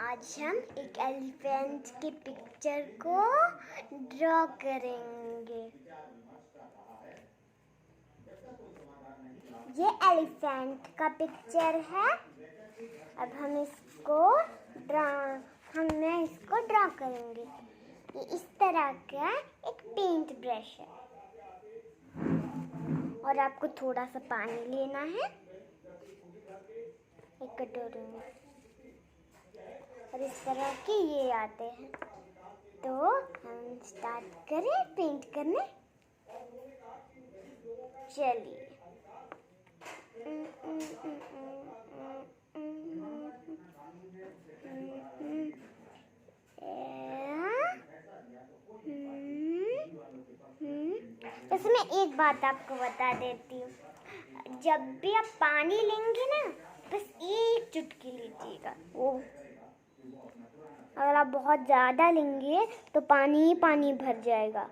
आज हम एक एलिफेंट की पिक्चर को ड्रॉ करेंगे। ये एलिफेंट का पिक्चर है। अब हम इसको ड्रॉ करेंगे। ये इस तरह का एक पेंट ब्रश है और आपको थोड़ा सा पानी लेना है एक कटोरी में, और इस तरह के ये आते हैं। तो हम स्टार्ट करें पेंट करने। चलिए। वैसे मैं एक बात आपको बता देती हूँ, जब भी आप पानी लेंगे ना, बस एक चुटकी लीजिएगा। वो अगर आप बहुत ज़्यादा लेंगे तो पानी ही पानी भर जाएगा।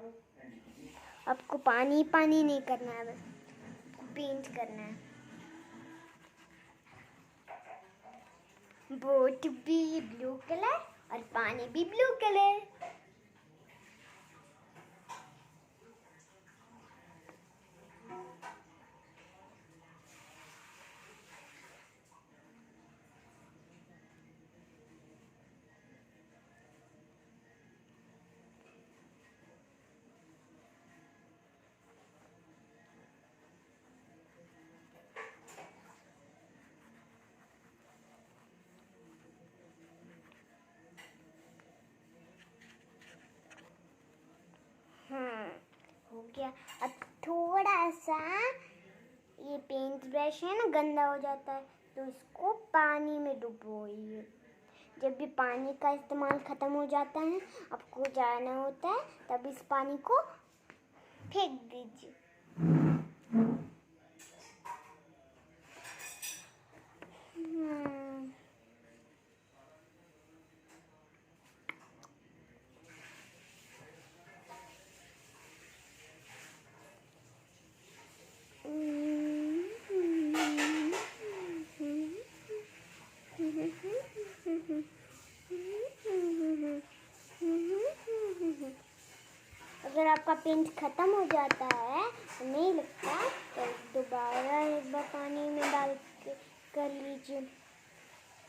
आपको पानी पानी नहीं करना है, बस पेंट करना है। बोट भी ब्लू कलर और पानी भी ब्लू कलर। हो गया। अब थोड़ा सा ये पेंट ब्रश है ना, गंदा हो जाता है, तो इसको पानी में डुबोइए। जब भी पानी का इस्तेमाल ख़त्म हो जाता है, आपको जाना होता है, तब इस पानी को फेंक दीजिए। अगर आपका पेंट ख़त्म हो जाता है, नहीं लगता, तो दोबारा एक बार पानी में डाल के कर लीजिए।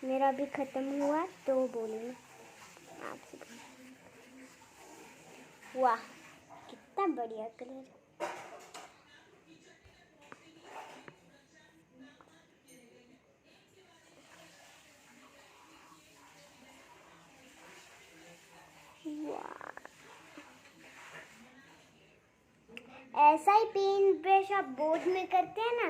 मेरा भी ख़त्म हुआ तो बोलिए आपसे। वाह, कितना बढ़िया कलर। ऐसा ही पेंट ब्रश आप बोर्ड में करते हैं ना,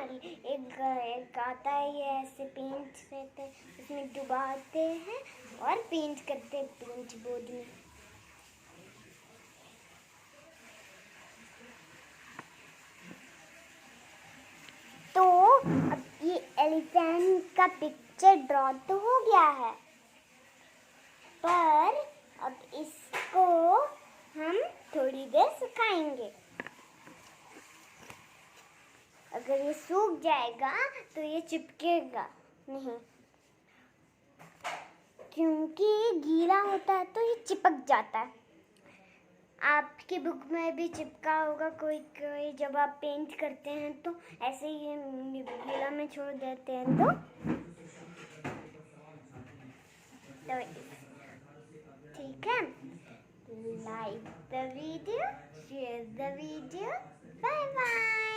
एक आता है ये ऐसे पेंट रहते हैं, उसमें डुबाते हैं और पेंट करते हैं पेंट बोर्ड में। तो अब ये एलिफेंट का पिक्चर ड्रॉ तो हो गया है, पर अब इसको हम थोड़ी देर सुखाएंगे। अगर ये सूख जाएगा तो ये चिपकेगा नहीं, क्योंकि ये गीला होता है तो ये चिपक जाता है। आपकी बुक में भी चिपका होगा कोई कोई, जब आप पेंट करते हैं तो ऐसे ही गीला में छोड़ देते हैं। तो ठीक है, like the video, share the video, bye bye.